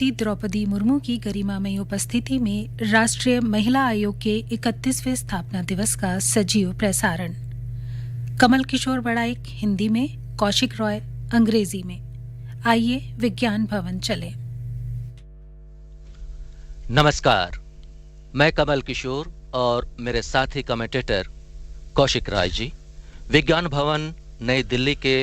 द्रौपदी मुर्मू की गरिमामयी उपस्थिति में राष्ट्रीय महिला आयोग के 31वें स्थापना दिवस का सजीव प्रसारण। कमल किशोर बड़ाइक हिंदी में, कौशिक रॉय अंग्रेजी में। आइए विज्ञान भवन चले। नमस्कार, मैं कमल किशोर और मेरे साथी कमेंटेटर कौशिक राय जी विज्ञान भवन नई दिल्ली के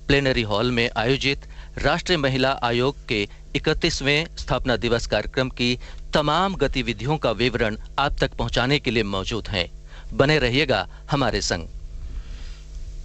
प्लेनरी हॉल में आयोजित राष्ट्रीय महिला आयोग के 31वें स्थापना दिवस कार्यक्रम की तमाम गतिविधियों का विवरण आप तक पहुंचाने के लिए मौजूद हैं। बने रहिएगा हमारे संग।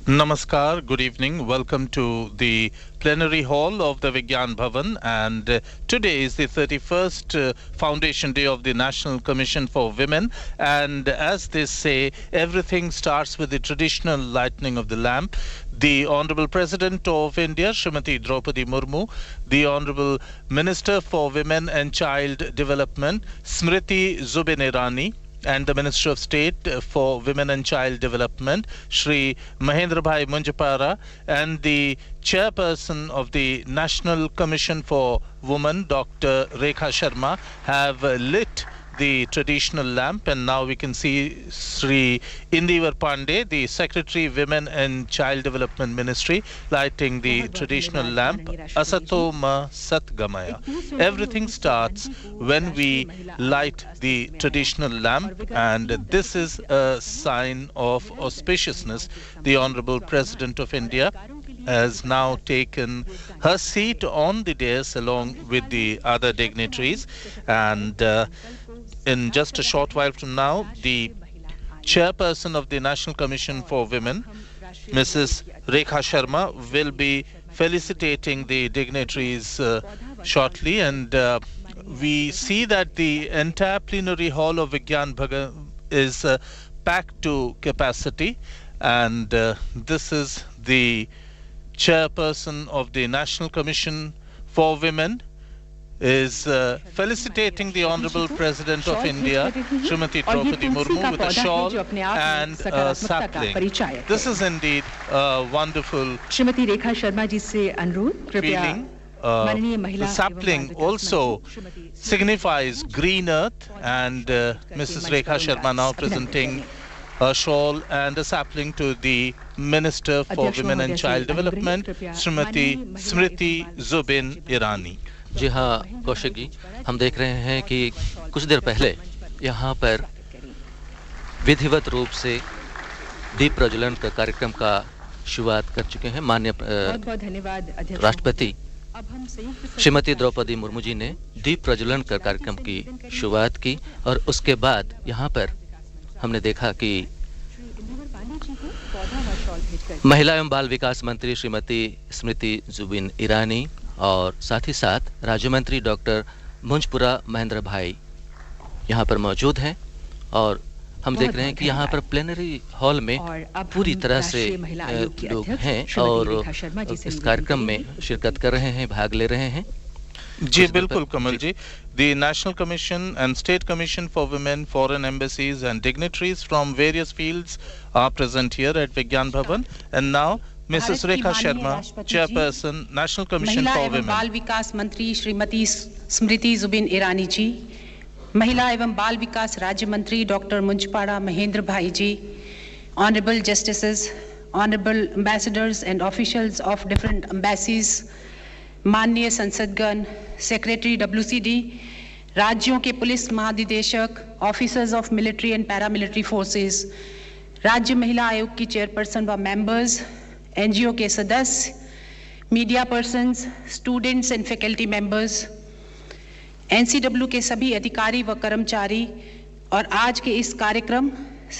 Namaskar, good evening. Welcome to the plenary hall of the Vigyan Bhavan, and today is the 31st Foundation Day of the National Commission for Women, and as they say, everything starts with the traditional lighting of the lamp. The Hon'ble President of India, Smt Droupadi Murmu, the Hon'ble Minister for Women and Child Development, Smriti Zubin Irani, and the Minister of State for Women and Child Development, Shri Mahendra Bhai Munjapara, and the Chairperson of the National Commission for Women, Dr. Rekha Sharma, have lit the traditional lamp, and now we can see Sri Indivar Pandey, the Secretary Women and Child Development Ministry, lighting the traditional lamp, Asato Ma Satgamaya. Everything starts when we light the traditional lamp, and this is a sign of auspiciousness. The Honorable President of India has now taken her seat on the dais along with the other dignitaries, and in just a short while from now, the chairperson of the National Commission for Women, Mrs. Rekha Sharma, will be felicitating the dignitaries shortly, and we see that the entire plenary hall of Vigyan Bhavan is packed to capacity, and this is the chairperson of the National Commission for Women is felicitating the Honorable President of India, Srimati Droupadi Murmu, with a shawl and a sapling. This is indeed a wonderful feeling. The sapling also signifies green earth, and Mrs. Rekha Sharma now presenting a shawl and a sapling to the Minister for Women and Child Development, Srimati Smriti Zubin Irani. जी हाँ कौशिक जी, हम देख रहे हैं कि कुछ देर पहले यहाँ पर विधिवत रूप से दीप प्रज्वलन का कार्यक्रम का शुरुआत कर चुके हैं। माननीय राष्ट्रपति श्रीमती द्रौपदी मुर्मू जी ने दीप प्रज्वलन का कार्यक्रम की शुरुआत की, और उसके बाद यहाँ पर हमने देखा कि महिला एवं बाल विकास मंत्री श्रीमती स्मृति जुबिन ईरानी और साथ ही साथ राज्य मंत्री डॉक्टर मुंजपुरा महेंद्र भाई यहाँ पर मौजूद हैं, और हम देख रहे हैं कि यहाँ पर प्लेनरी हॉल में पूरी तरह से लोग हैं और इस कार्यक्रम में शिरकत कर रहे हैं, भाग ले रहे हैं। जी बिल्कुल कमल जी, the National Commission and State Commission for Women, foreign embassies and dignitaries from various fields are present here at Vigyan Bhavan, and now Mrs. Rekha Sharma, Chairperson, National Commission for Women. बाल विकास मंत्री श्रीमती स्मृति जुबिन ईरानी जी, महिला एवं बाल विकास राज्य मंत्री doctor मुंजपाड़ा Mahendra भाई जी, Honorable Justices, Honorable Ambassadors and Officials of different embassies, माननीय संसदगण, secretary WCD, राज्यों के पुलिस महानिदेशक, officers of military and paramilitary forces, राज्य महिला आयोग की चेयरपर्सन व मेंबर्स, एनजीओ के सदस्य, media persons, students and faculty members, NCW के सभी अधिकारी व कर्मचारी, और आज के इस कार्यक्रम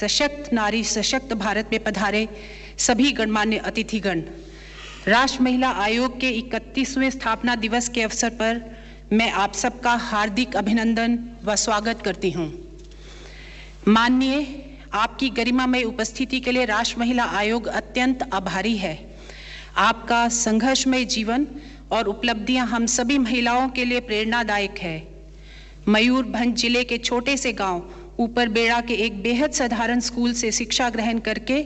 सशक्त नारी सशक्त भारत में पधारे सभी गणमान्य अतिथिगण। राष्ट्र महिला आयोग के 31वें स्थापना दिवस के अवसर पर मैं आप सबका हार्दिक अभिनंदन व स्वागत करती हूँ। माननीय, आपकी गरिमामय उपस्थिति के लिए राष्ट्र महिला आयोग अत्यंत आभारी है। आपका संघर्षमय जीवन और उपलब्धियां हम सभी महिलाओं के लिए प्रेरणादायक है। मयूरभंज जिले के छोटे से गांव ऊपर बेड़ा के एक बेहद साधारण स्कूल से शिक्षा ग्रहण करके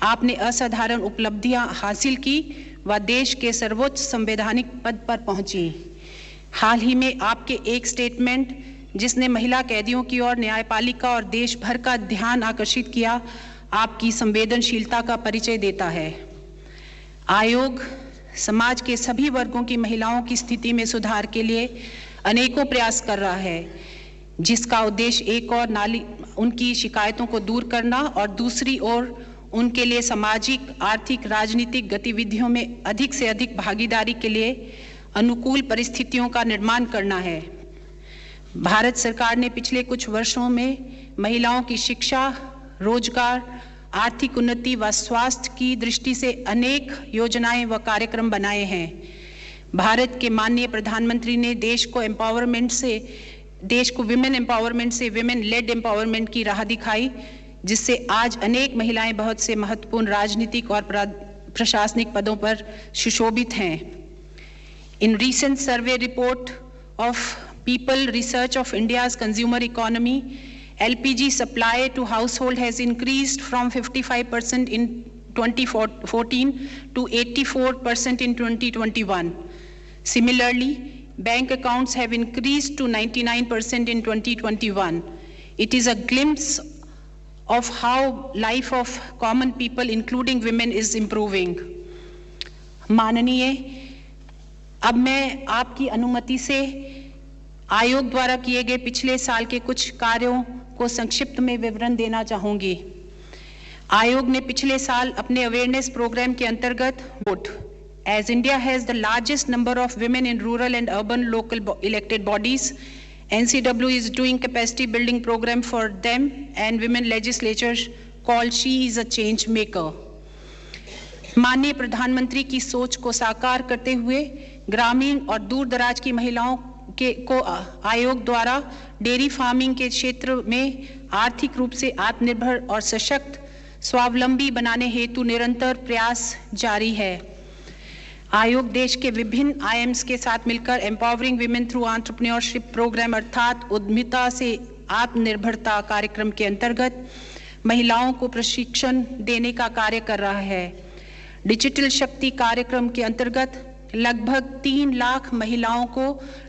आपने असाधारण उपलब्धियां हासिल की व देश के सर्वोच्च संवैधानिक पद पर पहुंची। हाल ही में आपके एक स्टेटमेंट जिसने महिला कैदियों की ओर न्यायपालिका और देश भर का ध्यान आकर्षित किया, आपकी संवेदनशीलता का परिचय देता है। आयोग समाज के सभी वर्गों की महिलाओं की स्थिति में सुधार के लिए अनेकों प्रयास कर रहा है, जिसका उद्देश्य एक और उनकी शिकायतों को दूर करना और दूसरी ओर उनके लिए सामाजिक, आर्थिक, राजनीतिक गतिविधियों में अधिक से अधिक भागीदारी के लिए अनुकूल परिस्थितियों का निर्माण करना है। भारत सरकार ने पिछले कुछ वर्षों में महिलाओं की शिक्षा, रोजगार, आर्थिक उन्नति व स्वास्थ्य की दृष्टि से अनेक योजनाएं व कार्यक्रम बनाए हैं। भारत के माननीय प्रधानमंत्री ने देश को विमेन एम्पावरमेंट से विमेन लेड एम्पावरमेंट की राह दिखाई, जिससे आज अनेक महिलाएं बहुत से महत्वपूर्ण राजनीतिक और प्रशासनिक पदों पर सुशोभित हैं। In recent survey report of People Research of India's consumer economy, LPG supply to household has increased from 55% in 2014 to 84% in 2021. Similarly, bank accounts have increased to 99% in 2021. It is a glimpse of how life of common people, including women, is improving. माननीय, अब मैं आपकी अनुमति से आयोग द्वारा किए गए पिछले साल के कुछ कार्यों को संक्षिप्त में विवरण देना चाहूंगी। आयोग ने पिछले साल अपने अवेयरनेस प्रोग्राम के अंतर्गत As India has the largest number of women in rural and urban local elected bodies, NCW is doing capacity building program for them and women legislatures called She is a Change Maker. माननीय प्रधानमंत्री की सोच को साकार करते हुए ग्रामीण और दूर दराज की महिलाओं को आयोग द्वारा डेयरी फार्मिंग के क्षेत्र में आर्थिक रूप से आत्मनिर्भर और सशक्त स्वावलंबी बनाने हेतु निरंतर प्रयास जारी है। आयोग देश के विभिन्न आईएम्स के साथ मिलकर empowering women through entrepreneurship programme अर्थात उद्यमिता से आत्मनिर्भरता कार्यक्रम के अंतर्गत महिलाओं को प्रशिक्षण देने का कार्य कर रहा है। डिजिटल शक्ति कार्यक्रम के अंतर्गत लगभग 3 लाख महिलाओं को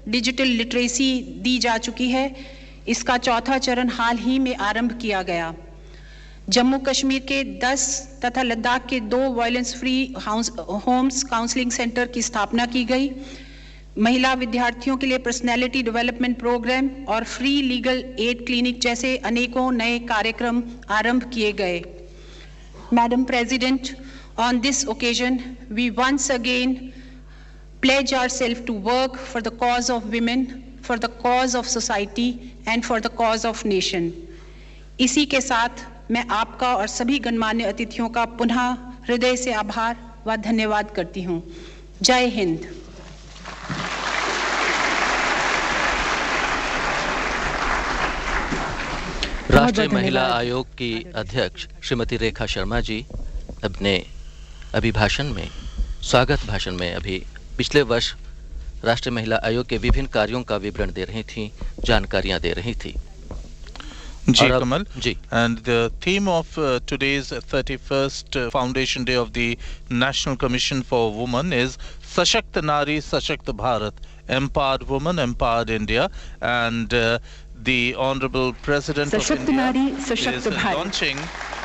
डिजिटल लिटरेसी दी जा चुकी है। इसका चौथा चरण हाल ही में आरंभ किया गया। जम्मू कश्मीर के 10 तथा लद्दाख के 2 violence free homes counselling centre की स्थापना की गई। महिला विद्यार्थियों के लिए पर्सनैलिटी डेवलपमेंट प्रोग्राम और फ्री लीगल एड क्लिनिक जैसे अनेकों नए कार्यक्रम आरंभ किए गए। Madam president, on this occasion we once again pledge ourselves to work for the cause of women, for the cause of society and for the cause of nation. इसी के साथ मैं आपका और सभी गणमान्य अतिथियों का पुनः हृदय से आभार व धन्यवाद करती हूं। जय हिंद। राष्ट्रीय महिला आयोग की अध्यक्ष श्रीमती रेखा शर्मा जी अपने अभिभाषण में, स्वागत भाषण में अभी पिछले वर्ष राष्ट्रीय महिला आयोग के विभिन्न कार्यों का विवरण दे रही थी, जानकारियां दे रही थी। Ji Kamal. Ji. And the theme of today's 31st Foundation Day of the National Commission for Women is Sashakt Nari, Sashakt Bharat, Empowered Woman, Empowered India. And the Honorable President of India is launching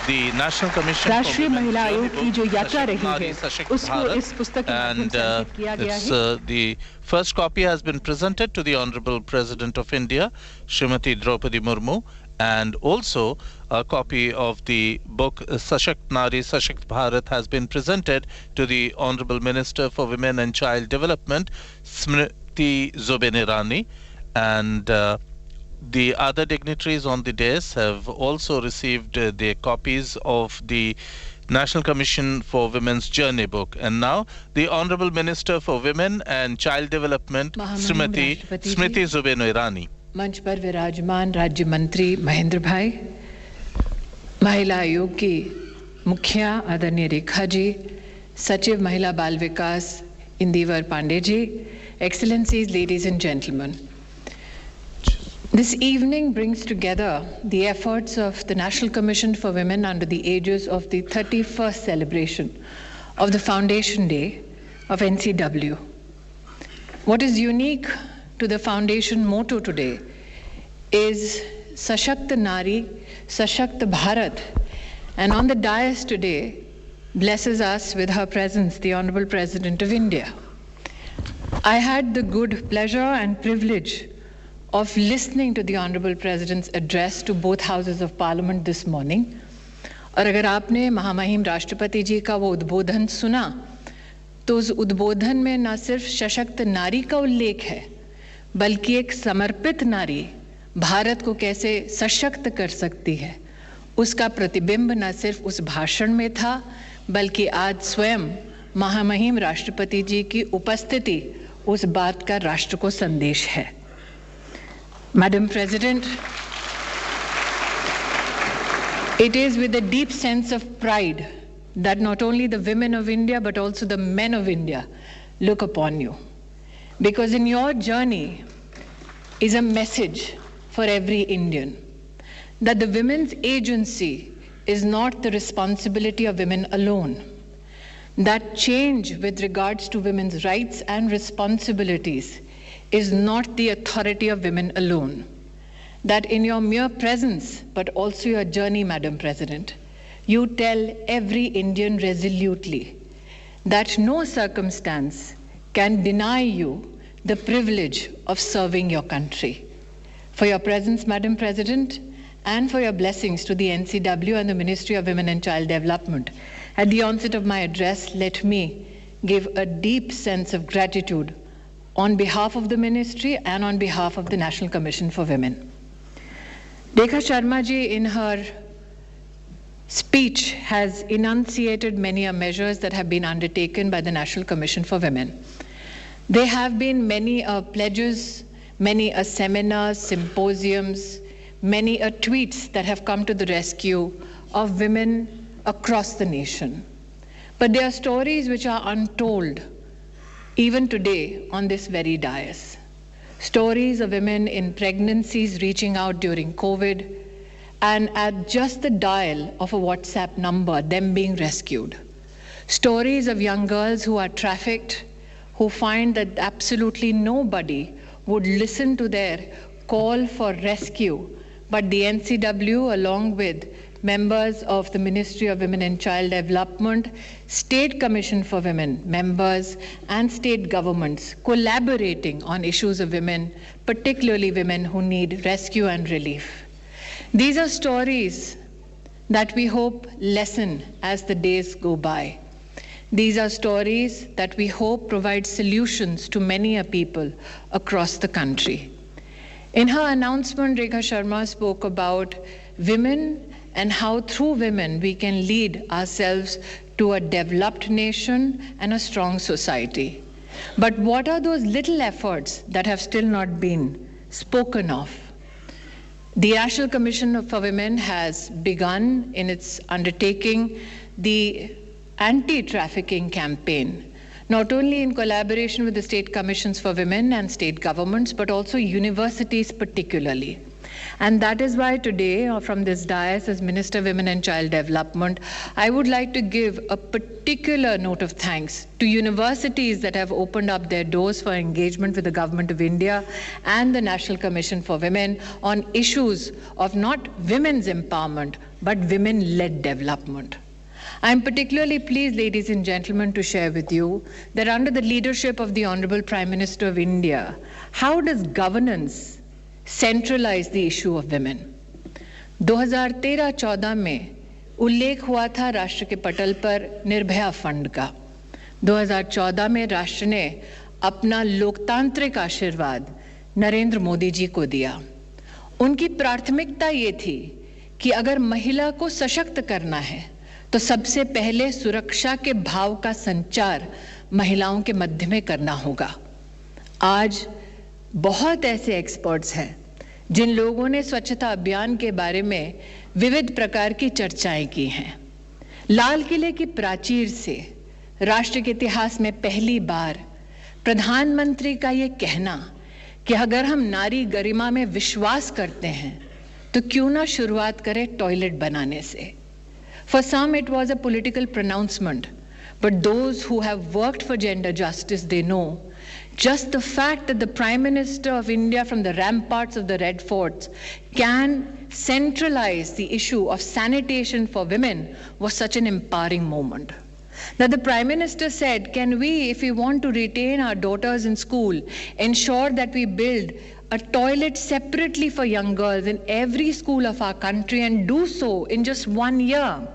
the National Commission राष्ट्रीय महिला आयोग की जो यात्रा रही है उसको इस पुस्तक के माध्यम से अंकित किया गया है। The first copy has been presented to the Honorable President of India, Smt Droupadi Murmu, and also a copy of the book Sashakt Nari, Sashakt Bharat has been presented to the Honorable Minister for Women and Child Development, Smriti Zubin Irani, and the other dignitaries on the dais have also received their copies of the National Commission for Women's Journey book. And now the Honorable Minister for Women and Child Development, Smriti Zubin Irani. मंच पर विराजमान राज्य मंत्री महेंद्र भाई, महिला आयोग की मुखिया आदरणीय रेखा जी, सचिव महिला बाल विकास Indeevar Pandey ji, Excellencies, ladies and gentlemen. This evening brings together the efforts of the National Commission for Women under the aegis of the 31st celebration of the Foundation Day of NCW. What is unique to the foundation motto today is Sashakt Nari, Sashakt Bharat. And on the dais today blesses us with her presence, the Honorable President of India. I had the good pleasure and privilege of listening to the Honorable President's address to both houses of Parliament this morning. और अगर आपने महामहिम राष्ट्रपति जी का वो उद्बोधन सुना तो उस उद्बोधन में न सिर्फ सशक्त नारी का उल्लेख है बल्कि एक समर्पित नारी भारत को कैसे सशक्त कर सकती है उसका प्रतिबिंब न सिर्फ उस भाषण में था बल्कि आज स्वयं महामहिम राष्ट्रपति जी की उपस्थिति उस बात का राष्ट्र को संदेश है। Madam President, it is with a deep sense of pride that not only the women of India but also the men of India look upon you. Because in your journey is a message for every Indian that the women's agency is not the responsibility of women alone. That change with regards to women's rights and responsibilities is not the authority of women alone. That in your mere presence, but also your journey, Madam President, you tell every Indian resolutely that no circumstance can deny you the privilege of serving your country. For your presence, Madam President, and for your blessings to the NCW and the Ministry of Women and Child Development, at the onset of my address, let me give a deep sense of gratitude on behalf of the Ministry and on behalf of the National Commission for Women. Rekha Sharma ji in her speech has enunciated many measures that have been undertaken by the National Commission for Women. There have been many pledges, many seminars, symposiums, many tweets that have come to the rescue of women across the nation. But there are stories which are untold even today on this very dais. Stories of women in pregnancies reaching out during COVID and at just the dial of a WhatsApp number, them being rescued. Stories of young girls who are trafficked, who find that absolutely nobody would listen to their call for rescue, but the NCW, along with members of the Ministry of Women and Child Development, State Commission for Women, members and state governments collaborating on issues of women, particularly women who need rescue and relief. These are stories that we hope lessen as the days go by. These are stories that we hope provide solutions to many people across the country. In her announcement, Rekha Sharma spoke about women and how through women we can lead ourselves to a developed nation and a strong society. But what are those little efforts that have still not been spoken of? The National Commission for Women has begun in its undertaking the anti-trafficking campaign, not only in collaboration with the state commissions for women and state governments, but also universities particularly. And that is why today, from this dais as Minister of Women and Child Development, I would like to give a particular note of thanks to universities that have opened up their doors for engagement with the Government of India and the National Commission for Women on issues of not women's empowerment, but women-led development. I am particularly pleased, ladies and gentlemen, to share with you that under the leadership of the Honorable Prime Minister of India, how does governance centralize the issue of women? 2013-14 में उल्लेख हुआ था राष्ट्र के पटल पर Nirbhaya fund का। 2014 में राष्ट्र ने अपना लोकतांत्रिक आशीर्वाद नरेंद्र मोदी जी को दिया। उनकी प्राथमिकता ये थी कि अगर महिला को सशक्त करना है तो सबसे पहले सुरक्षा के भाव का संचार महिलाओं के मध्य में करना होगा। आज बहुत ऐसे एक्सपर्ट्स हैं जिन लोगों ने स्वच्छता अभियान के बारे में विविध प्रकार की चर्चाएं की हैं। लाल किले की प्राचीर से राष्ट्र के इतिहास में पहली बार प्रधानमंत्री का ये कहना कि अगर हम नारी गरिमा में विश्वास करते हैं तो क्यों ना शुरुआत करें टॉयलेट बनाने से। For some it was a political pronouncement, but those who have worked for gender justice, they know Just the fact that the Prime Minister of India from the ramparts of the Red Forts can centralize the issue of sanitation for women was such an empowering moment. That the Prime Minister said, can we, if we want to retain our daughters in school, ensure that we build a toilet separately for young girls in every school of our country, and do so in just 1 year.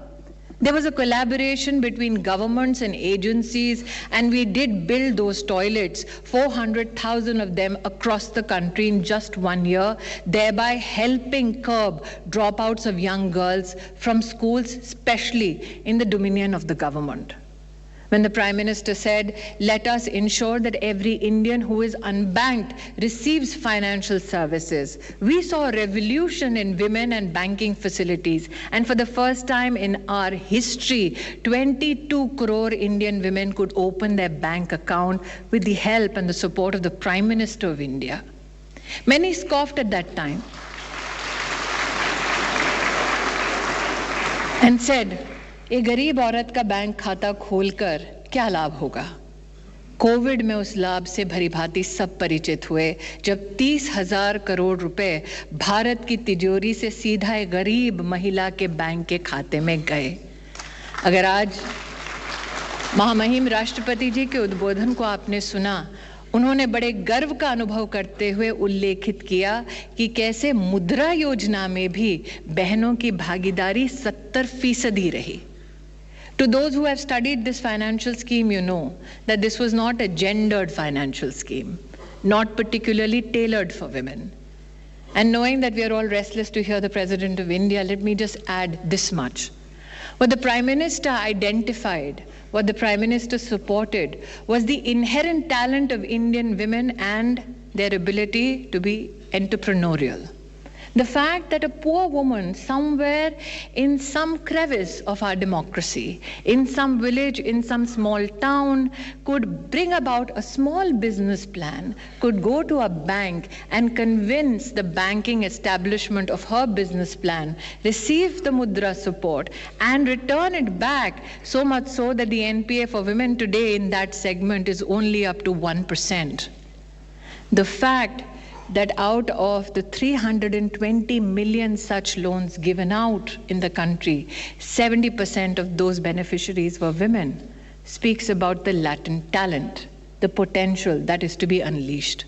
There was a collaboration between governments and agencies, and we did build those toilets, 400,000 of them across the country in just 1 year, thereby helping curb dropouts of young girls from schools, especially in the dominion of the government. When the Prime Minister said, let us ensure that every Indian who is unbanked receives financial services, we saw a revolution in women and banking facilities. And for the first time in our history, 22 crore Indian women could open their bank account with the help and the support of the Prime Minister of India. Many scoffed at that time and said, एक गरीब औरत का bank खाता खोलकर क्या लाभ होगा? Covid में उस लाभ से भली भांति सब परिचित हुए जब 30,000 करोड़ रुपए भारत की तिजोरी से सीधा एक गरीब महिला के बैंक के खाते में गए। अगर आज महामहिम राष्ट्रपति जी के उद्बोधन को आपने सुना, उन्होंने बड़े गर्व का अनुभव करते हुए उल्लेखित किया कि कैसे मुद्रा योजना में भी बहनों की भागीदारी 70% रही। To those who have studied this financial scheme, you know that this was not a gendered financial scheme, not particularly tailored for women. And knowing that we are all restless to hear the President of India, let me just add this much. What the Prime Minister identified, what the Prime Minister supported, was the inherent talent of Indian women and their ability to be entrepreneurial. The fact that a poor woman somewhere in some crevice of our democracy, in some village, in some small town, could bring about a small business plan, could go to a bank and convince the banking establishment of her business plan, receive the mudra support, and return it back, so much so that the NPA for women today in that segment is only up to 1%. The fact that out of the 320 million such loans given out in the country, 70% of those beneficiaries were women, speaks about the latent talent, the potential that is to be unleashed.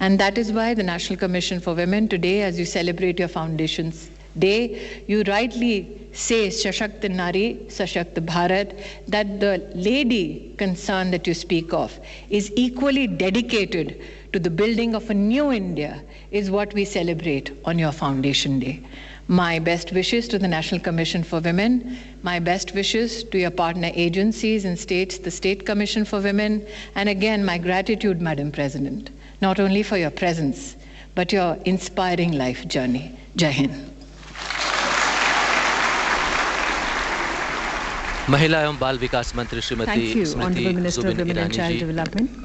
And that is why the National Commission for Women today, as you celebrate your Foundation's Day, you rightly say Sashakt Nari, Sashakt Bharat, that the lady concern that you speak of is equally dedicated to the building of a new India, is what we celebrate on your Foundation Day. My best wishes to the National Commission for Women, my best wishes to your partner agencies and states, the State Commission for Women, and again, my gratitude, Madam President, not only for your presence, but your inspiring life journey. Jai Hind. महिला एवं बाल विकास मंत्री श्रीमती स्मृति जुबिन ईरानी जी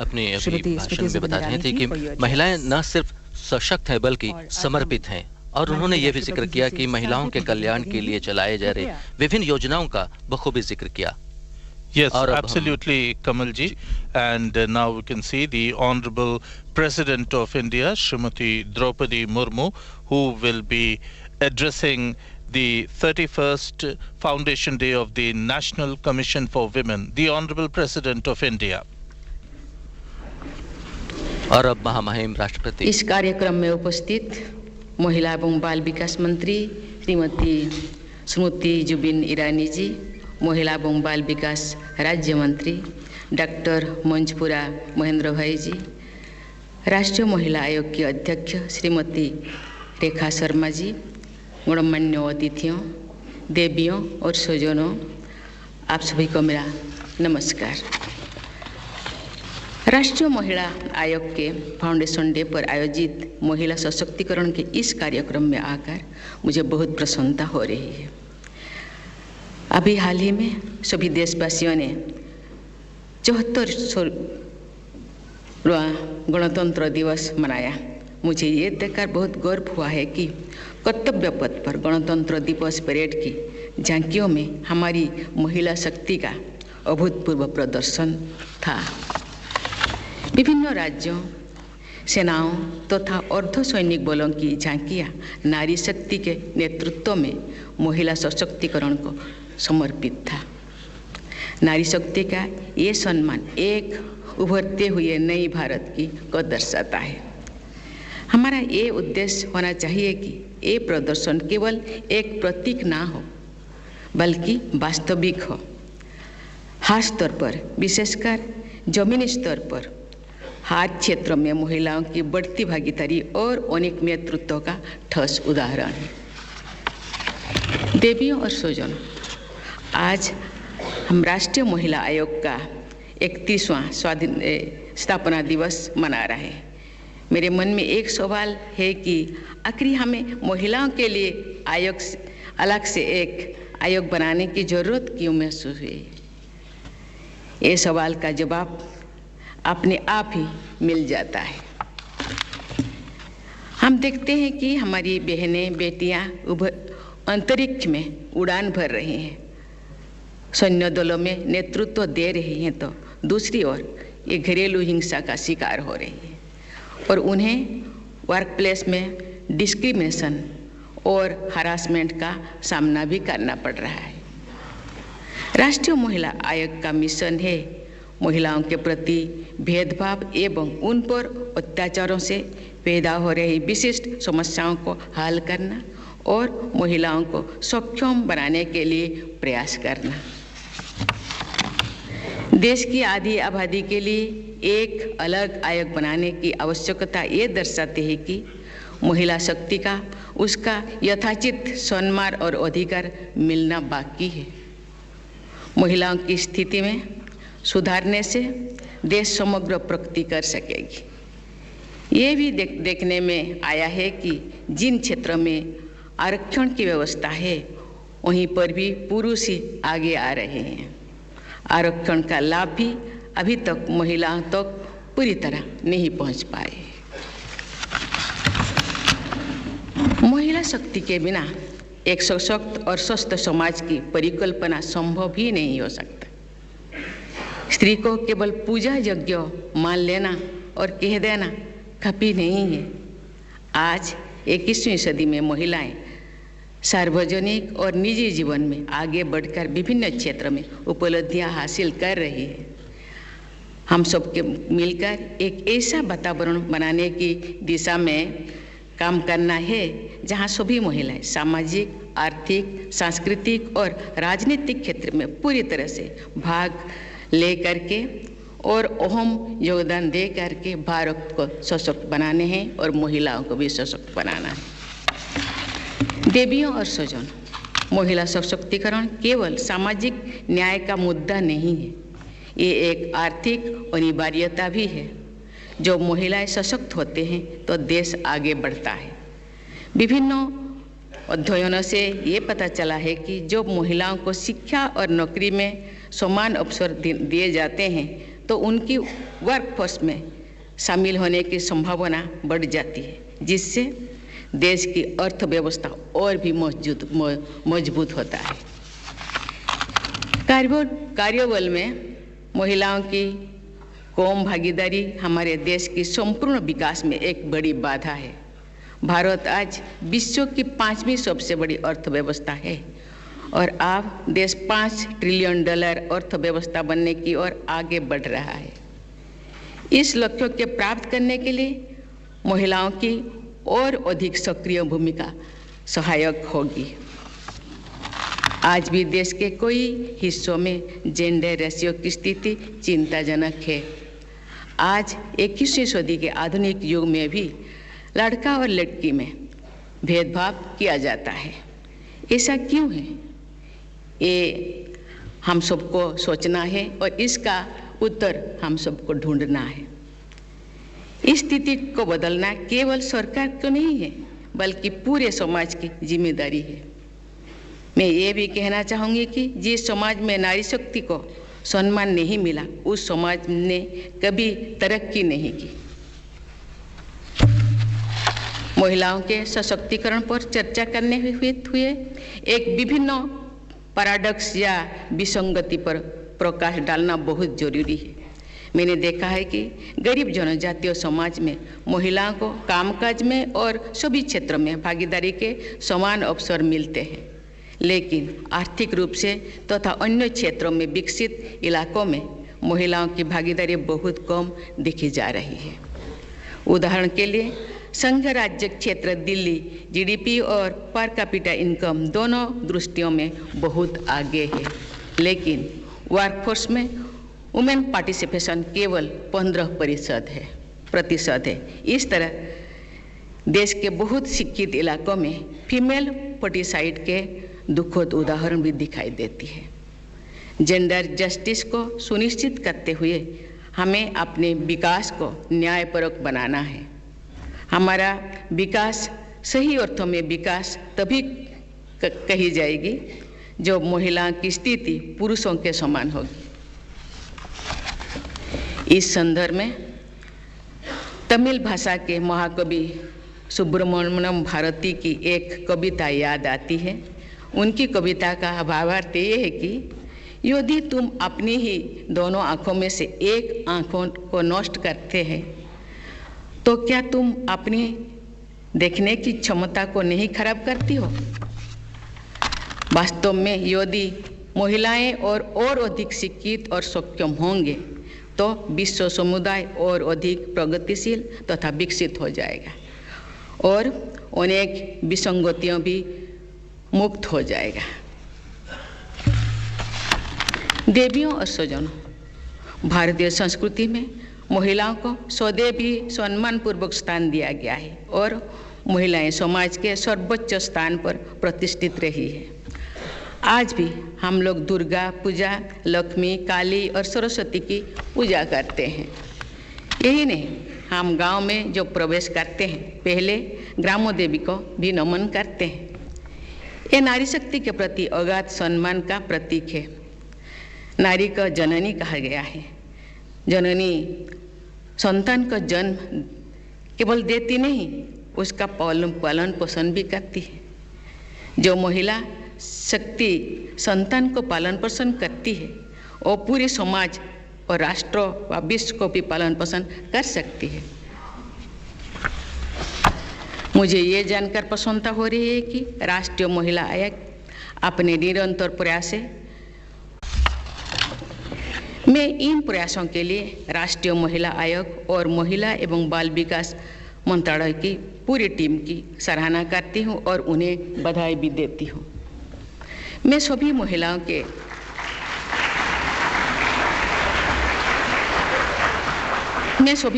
अपने भाषण में बता रही थी कि महिलाएं न सिर्फ सशक्त हैं बल्कि समर्पित हैं, और उन्होंने ये भी जिक्र किया कि महिलाओं के कल्याण के लिए चलाए जा रहे विभिन्न योजनाओं का बखूबी जिक्र किया। Yes, absolutely, Kamalji. And now we can see the Honorable President of India, Smt Droupadi Murmu, who will be addressing the 31st Foundation Day of the National Commission for Women, the Honorable President of India. और अब महामहिम राष्ट्रपति इस कार्यक्रम में उपस्थित महिला एवं बाल विकास मंत्री श्रीमती स्मृति जुबिन ईरानी जी, महिला एवं बाल विकास राज्य मंत्री डॉक्टर मंचपुरा महेंद्र भाई जी, राष्ट्रीय महिला आयोग की अध्यक्ष श्रीमती रेखा शर्मा जी, गणमान्य अतिथियों, देवियों और स्वजनों, आप सभी को मेरा नमस्कार। राष्ट्रीय महिला आयोग के फाउंडेशन डे पर आयोजित महिला सशक्तिकरण के इस कार्यक्रम में आकर मुझे बहुत प्रसन्नता हो रही है। अभी हाल ही में सभी देशवासियों ने 74वां गणतंत्र दिवस मनाया। मुझे ये देखकर बहुत गर्व हुआ है कि कर्तव्य पथ पर गणतंत्र दिवस परेड की झांकियों में हमारी महिला शक्ति का अभूतपूर्व प्रदर्शन था। विभिन्न राज्यों, सेनाओं तथा अर्धसैनिक बलों की झांकियां नारी शक्ति के नेतृत्व में महिला सशक्तिकरण को समर्पित था। नारी शक्ति का ये सम्मान एक उभरते हुए नई भारत की को दर्शाता है। हमारा ये उद्देश्य होना चाहिए कि ये प्रदर्शन केवल एक प्रतीक ना हो, बल्कि वास्तविक हो। हर स्तर पर, विशेषकर जमीनी स्तर पर, हर क्षेत्र में महिलाओं की बढ़ती भागीदारी और अनेक नेतृत्व का ठोस उदाहरण है। देवियों और स्वजनों, आज हम राष्ट्रीय महिला आयोग का 31वां स्थापना दिवस मना रहे हैं। मेरे मन में एक सवाल है कि आखिर हमें महिलाओं के लिए अलग से एक आयोग बनाने की जरूरत क्यों महसूस हुई? ये सवाल का जवाब अपने आप ही मिल जाता है। हम देखते हैं कि हमारी बहनें, बेटियां अंतरिक्ष में उड़ान भर रही हैं, सैन्य दलों में नेतृत्व दे रही हैं, तो दूसरी ओर ये घरेलू हिंसा का शिकार हो रही है और उन्हें वर्क प्लेस में डिस्क्रिमिनेशन और हरासमेंट का सामना भी करना पड़ रहा है। राष्ट्रीय महिला आयोग का मिशन है महिलाओं के प्रति भेदभाव एवं उन पर अत्याचारों से पैदा हो रही विशिष्ट समस्याओं को हल करना और महिलाओं को सक्षम बनाने के लिए प्रयास करना। देश की आधी आबादी के लिए एक अलग आयोग बनाने की आवश्यकता ये दर्शाती है कि महिला शक्ति का उसका यथाचित सम्मान और अधिकार मिलना बाकी है। महिलाओं की स्थिति में सुधारने से देश समग्र प्रगति कर सकेगी। ये भी देखने में आया है कि जिन क्षेत्रों में आरक्षण की व्यवस्था है वहीं पर भी पुरुष ही आगे आ रहे हैं। आरक्षण का लाभ भी अभी तक महिलाओं तक पूरी तरह नहीं पहुंच पाए। महिला शक्ति के बिना एक सशक्त और स्वस्थ समाज की परिकल्पना संभव ही नहीं हो सकता। स्त्री को केवल पूजा यज्ञ मान लेना और कह देना काफी नहीं है। आज 21वीं सदी में महिलाएं सार्वजनिक और निजी जीवन में आगे बढ़कर विभिन्न क्षेत्रों में उपलब्धियां हासिल कर रही है। हम सबके मिलकर एक ऐसा वातावरण बनाने की दिशा में काम करना है जहां सभी महिलाएं सामाजिक, आर्थिक, सांस्कृतिक और राजनीतिक क्षेत्र में पूरी तरह से भाग ले करके और अहम योगदान दे करके भारत को सशक्त बनाने हैं और महिलाओं को भी सशक्त बनाना है। देवियों और स्वजनों, महिला सशक्तिकरण केवल सामाजिक न्याय का मुद्दा नहीं है, ये एक आर्थिक अनिवार्यता भी है। जो महिलाएं सशक्त होते हैं तो देश आगे बढ़ता है। विभिन्न अध्ययनों से ये पता चला है कि जो महिलाओं को शिक्षा और नौकरी में समान अवसर दिए जाते हैं तो उनकी वर्कफोर्स में शामिल होने की संभावना बढ़ जाती है, जिससे देश की अर्थव्यवस्था और भी मजबूत होता है। कार्यबल में महिलाओं की कम भागीदारी हमारे देश की संपूर्ण विकास में एक बड़ी बाधा है। भारत आज विश्व की 5वीं सबसे बड़ी अर्थव्यवस्था है और अब देश $5 ट्रिलियन अर्थव्यवस्था बनने की ओर आगे बढ़ रहा है। इस लक्ष्य के प्राप्त करने के लिए महिलाओं की और अधिक सक्रिय भूमिका सहायक होगी। आज भी देश के कई हिस्सों में जेंडर रेशियो की स्थिति चिंताजनक है। आज 21वीं सदी के आधुनिक युग में भी लड़का और लड़की में भेदभाव किया जाता है। ऐसा क्यों है? ये हम सबको सोचना है और इसका उत्तर हम सबको ढूंढना है। इस स्थिति को बदलना केवल सरकार को नहीं है, बल्कि पूरे समाज की जिम्मेदारी है। मैं ये भी कहना चाहूँगी कि जिस समाज में नारी शक्ति को सम्मान नहीं मिला, उस समाज ने कभी तरक्की नहीं की। महिलाओं के सशक्तिकरण पर चर्चा करने हुए एक विभिन्न पैराडॉक्स या विसंगति पर प्रकाश डालना बहुत जरूरी है। मैंने देखा है कि गरीब जनजातीय समाज में महिलाओं को कामकाज में और सभी क्षेत्रों में भागीदारी के समान अवसर मिलते हैं, लेकिन आर्थिक रूप से तथा अन्य क्षेत्रों में विकसित इलाकों में महिलाओं की भागीदारी बहुत कम दिखी जा रही है। उदाहरण के लिए संघ राज्य क्षेत्र दिल्ली जीडीपी और पर कैपिटा इनकम दोनों दृष्टियों में बहुत आगे है, लेकिन वर्कफोर्स में वुमेन पार्टिसिपेशन केवल 15% है। इस तरह देश के बहुत शिक्षित इलाकों में फीमेल फर्टिसाइड के दुखद उदाहरण भी दिखाई देती है। जेंडर जस्टिस को सुनिश्चित करते हुए हमें अपने विकास को न्यायपरक बनाना है। हमारा विकास सही अर्थों में विकास तभी कही जाएगी जो महिलाओं की स्थिति पुरुषों के समान होगी। इस संदर्भ में तमिल भाषा के महाकवि सुब्रमण्यम भारती की एक कविता याद आती है। उनकी कविता का भावार्थ ये है कि यदि तुम अपनी ही दोनों आँखों में से एक आँखों को नष्ट करते हैं तो क्या तुम अपनी देखने की क्षमता को नहीं खराब करती हो? वास्तव में यदि महिलाएं और अधिक शिक्षित और सक्षम होंगे तो विश्व समुदाय और अधिक प्रगतिशील तथा विकसित हो जाएगा और अनेक विसंगतियों भी मुक्त हो जाएगा। देवियों और स्वजनों, भारतीय संस्कृति में महिलाओं को सदैव ही सम्मानपूर्वक स्थान दिया गया है और महिलाएं समाज के सर्वोच्च स्थान पर प्रतिष्ठित रही है। आज भी हम लोग दुर्गा पूजा, लक्ष्मी, काली और सरस्वती की पूजा करते हैं। यही नहीं, हम गांव में जो प्रवेश करते हैं पहले ग्रामो देवी को भी नमन करते हैं। ये नारी शक्ति के प्रति अगाध सम्मान का प्रतीक है। नारी को जननी कहा गया है। जननी संतान को जन्म केवल देती नहीं, उसका पालन पोषण भी करती है। जो महिला शक्ति संतान को पालन पोषण करती है और पूरे समाज और राष्ट्र व विश्व को भी पालन पोषण कर सकती है। मुझे ये जानकर प्रसन्नता हो रही है कि राष्ट्रीय महिला आयोग अपने निरंतर प्रयास से मैं इन प्रयासों के लिए राष्ट्रीय महिला आयोग और महिला एवं बाल विकास मंत्रालय की पूरी टीम की सराहना करती हूँ और उन्हें बधाई भी देती हूँ। मैं सभी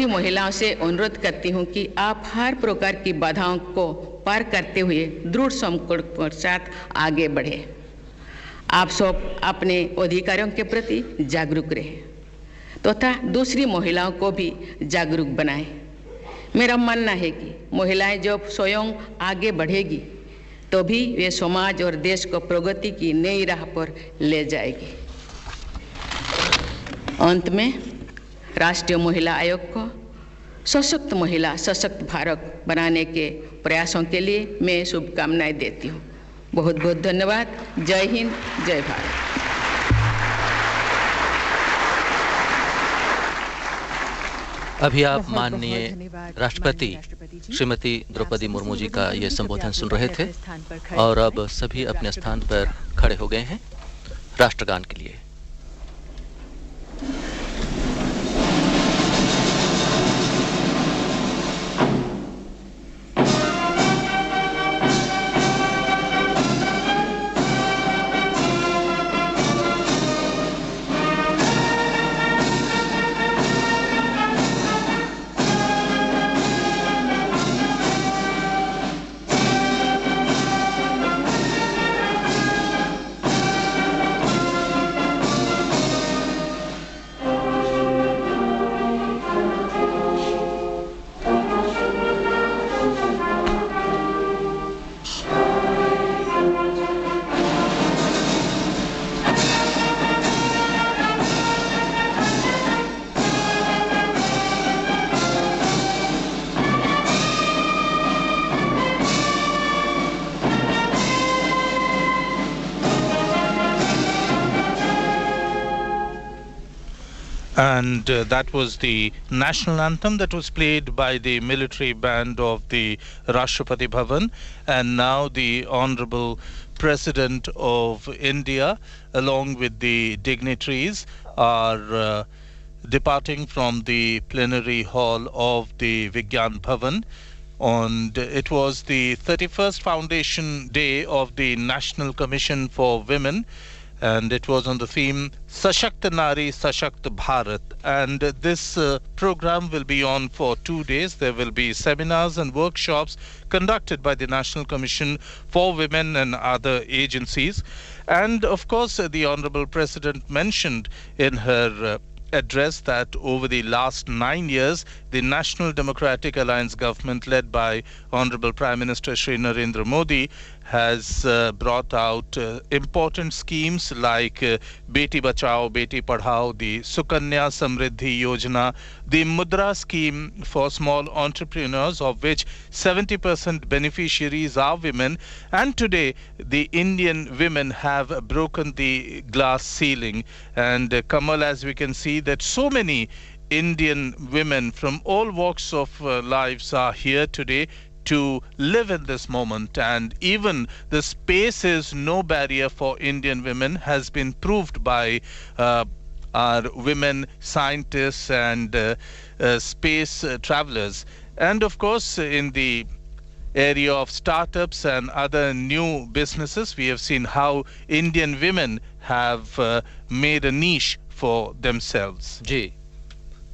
महिलाओं से अनुरोध करती हूँ कि आप हर प्रकार की बाधाओं को पार करते हुए दृढ़ संकल्प के साथ आगे बढ़े। आप सब अपने अधिकारों के प्रति जागरूक रहें तथा दूसरी महिलाओं को भी जागरूक बनाएं। मेरा मानना है कि महिलाएं जब स्वयं आगे बढ़ेगी तो भी वे समाज और देश को प्रगति की नई राह पर ले जाएगी। अंत में राष्ट्रीय महिला आयोग को सशक्त महिला सशक्त भारत बनाने के प्रयासों के लिए मैं शुभकामनाएं देती हूँ। बहुत बहुत धन्यवाद। जय हिंद, जय भारत। अभी आप माननीय राष्ट्रपति श्रीमती द्रौपदी मुर्मू जी का ये संबोधन सुन रहे थे और अब सभी अपने स्थान पर खड़े हो गए हैं राष्ट्रगान के लिए। And that was the national anthem that was played by the military band of the Rashtrapati Bhavan. And now the Honorable President of India, along with the dignitaries, are departing from the plenary hall of the Vigyan Bhavan. And it was the 31st foundation day of the National Commission for Women, and it was on the theme Sashakt Nari Sashakt Bharat. And this program will be on for 2 days. There will be seminars and workshops conducted by the National Commission for Women and other agencies. And of course, the Honorable President mentioned in her address that over the last 9 years, the National Democratic Alliance government led by Honorable Prime Minister Shri Narendra Modi has brought out important schemes like Beti Bachao, Beti Padhao, the Sukanya Samriddhi Yojana, the Mudra scheme for small entrepreneurs, of which 70% beneficiaries are women. And today, the Indian women have broken the glass ceiling. And Kamal, as we can see, that so many Indian women from all walks of lives are here today to live in this moment, and even the space is no barrier for Indian women has been proved by our women scientists and space travelers. And of course, in the area of startups and other new businesses, we have seen how Indian women have made a niche for themselves. जी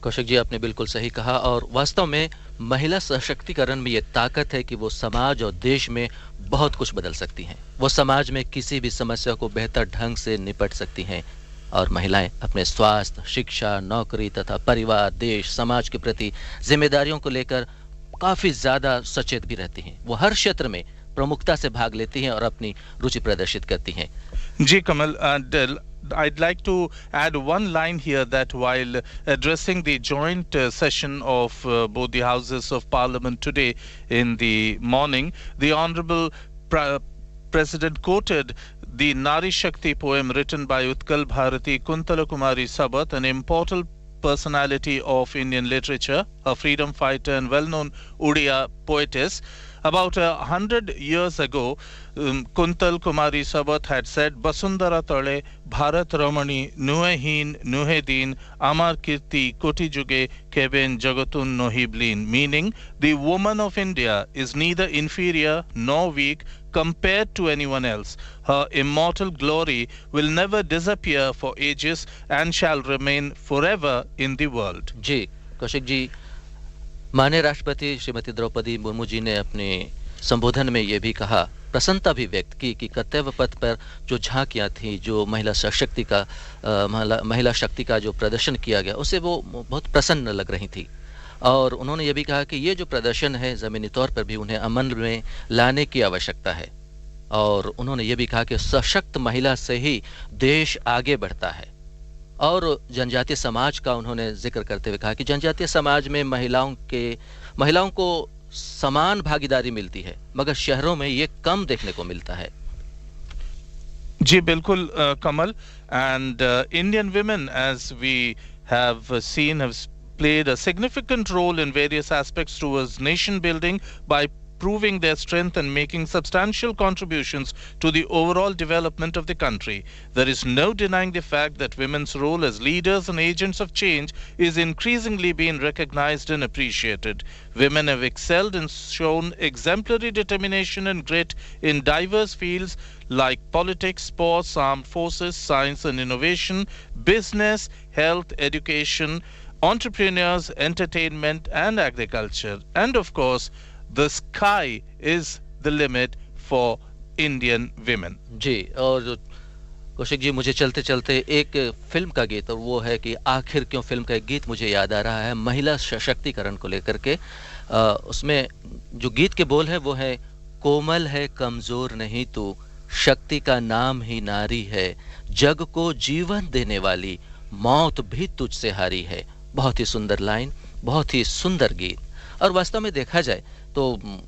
कौशिक जी, आपने बिल्कुल सही कहा। और वास्तव में महिला सशक्तिकरण में ये ताकत है कि वो समाज और देश में बहुत कुछ बदल सकती हैं। वो समाज में किसी भी समस्या को बेहतर ढंग से निपट सकती हैं। और महिलाएं अपने स्वास्थ्य, शिक्षा, नौकरी तथा परिवार, देश, समाज के प्रति जिम्मेदारियों को लेकर काफी ज्यादा सचेत भी रहती हैं। वो हर क्षेत्र में प्रमुखता से भाग लेती हैं और अपनी रुचि प्रदर्शित करती हैं। जी कमल, I'd like to add one line here that while addressing the joint session of both the houses of parliament today in the morning, the Honorable President quoted the Nari Shakti poem written by Utkal Bharati Kuntala Kumari Sabat, an important personality of Indian literature, a freedom fighter and well-known Odia poetess. About 100 years ago, Kuntal Kumari Sabat had said, Basundara Tale, Bharat Ramani, Nuhe Heen, Nuhe Deen, Amar Kirti, Koti Juge, Keben Jagatun Nohiblin, meaning the woman of India is neither inferior nor weak compared to anyone else. Her immortal glory will never disappear for ages and shall remain forever in the world. जी कौशिक जी, माननीय राष्ट्रपति श्रीमती द्रौपदी मुर्मू जी ने अपने संबोधन में ये भी कहा, प्रसन्नता भी व्यक्त की कि कर्तव्य पथ पर जो झांकियां थी, जो महिला शक्ति का जो प्रदर्शन किया गया, उसे वो बहुत प्रसन्न लग रही थी। और उन्होंने ये भी कहा कि ये जो प्रदर्शन है, ज़मीनी तौर पर भी उन्हें अमल में लाने की आवश्यकता है। और उन्होंने ये भी कहा कि सशक्त महिला से ही देश आगे बढ़ता है। और जनजातीय समाज का उन्होंने जिक्र करते हुए कहा कि जनजातीय समाज में महिलाओं को समान भागीदारी मिलती है, मगर शहरों में ये कम देखने को मिलता है। जी बिल्कुल कमल, and Indian women, as we have seen, have played a significant role in various aspects towards nation building by proving their strength and making substantial contributions to the overall development of the country. There is no denying the fact that women's role as leaders and agents of change is increasingly being recognized and appreciated. Women have excelled and shown exemplary determination and grit in diverse fields like politics, sports, armed forces, science and innovation, business, health, education, entrepreneurs, entertainment and agriculture. And of course, the sky is the limit for Indian women. जी, और कौशिक जी, मुझे चलते चलते एक film का गीत, और वो है कि आखिर क्यों फिल्म का एक गीत मुझे याद आ रहा है महिला सशक्तिकरण को लेकर के। उसमें जो गीत के बोल है वो है, कोमल है कमजोर नहीं तू, शक्ति का नाम ही नारी है, जग को जीवन देने वाली मौत भी तुझसे हारी है। बहुत ही सुंदर लाइन, बहुत ही सुंदर गीत। और वास्तव में देखा जाए तो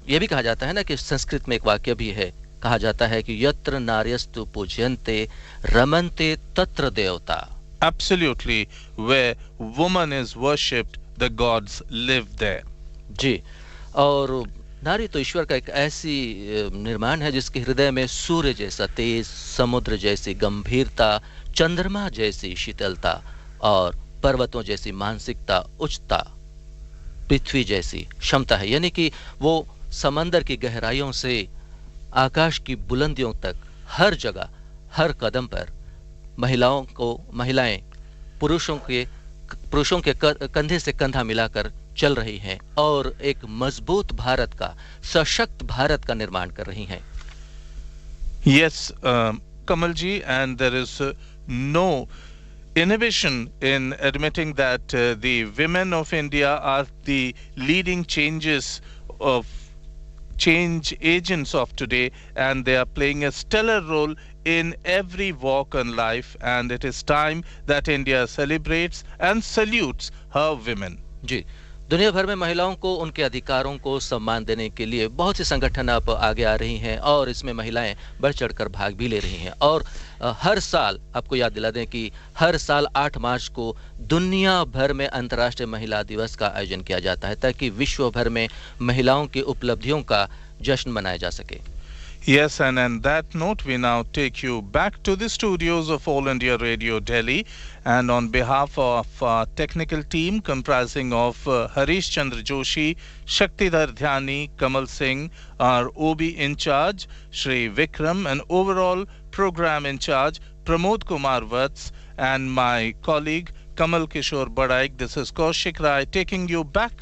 ये भी कहा जाता है ना कि संस्कृत में एक वाक्य भी है, कहा जाता है कि यत्र नार्यस्तु पूज्यन्ते रमन्ते तत्र देवता। absolutely, where woman is worshipped, the gods live there. जी, और नारी तो ईश्वर का एक ऐसी निर्माण है जिसके हृदय में सूर्य जैसा तेज, समुद्र जैसी गंभीरता, चंद्रमा जैसी शीतलता और पर्वतों जैसी मानसिकता, उच्चता, पृथ्वी जैसी क्षमता है। यानी कि वो समंदर की गहराइयों से आकाश की बुलंदियों तक हर जगह, हर कदम पर महिलाएं पुरुषों के कंधे से कंधा मिलाकर चल रही हैं और एक मजबूत भारत का, सशक्त भारत का निर्माण कर रही हैं। Yes, Kamalji, and there is no inhibition in admitting that the women of India are the leading change agents of today, and they are playing a stellar role in every walk in life, and it is time that India celebrates and salutes her women. जी, दुनिया भर में महिलाओं को उनके अधिकारों को सम्मान देने के लिए बहुत सी संगठन अब आगे आ रही हैं और इसमें महिलाएं बढ़ चढ़कर भाग भी ले रही हैं। और हर साल, आपको याद दिला दें कि हर साल 8 मार्च को दुनिया भर में अंतर्राष्ट्रीय महिला दिवस का आयोजन किया जाता है ताकि विश्व भर में महिलाओं की उपलब्धियों का जश्न मनाया जा सके। Yes, and on that note, we now take you back to the studios of All India Radio Delhi. And on behalf of our technical team comprising of Harish Chandra Joshi, Shaktidhar Dhyani, Kamal Singh, our OB in charge, Shri Vikram, and overall program in charge, Pramod Kumar Vats, and my colleague Kamal Kishore Badaik, this is Kaushik Rai taking you back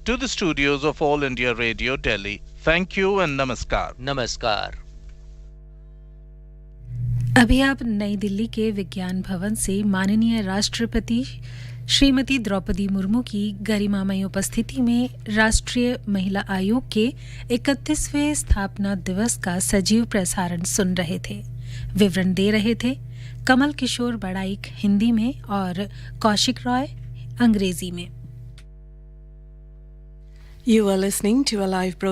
to the studios of All India Radio Delhi. Thank you and namaskar. नमस्कार। अभी आप नई दिल्ली के विज्ञान भवन से माननीय राष्ट्रपति श्रीमती द्रौपदी मुर्मू की गरिमामय उपस्थिति में राष्ट्रीय महिला आयोग के 31वें स्थापना दिवस का सजीव प्रसारण सुन रहे थे। विवरण दे रहे थे कमल किशोर बड़ाइक हिंदी में और कौशिक रॉय अंग्रेजी में। You are listening to a live broadcast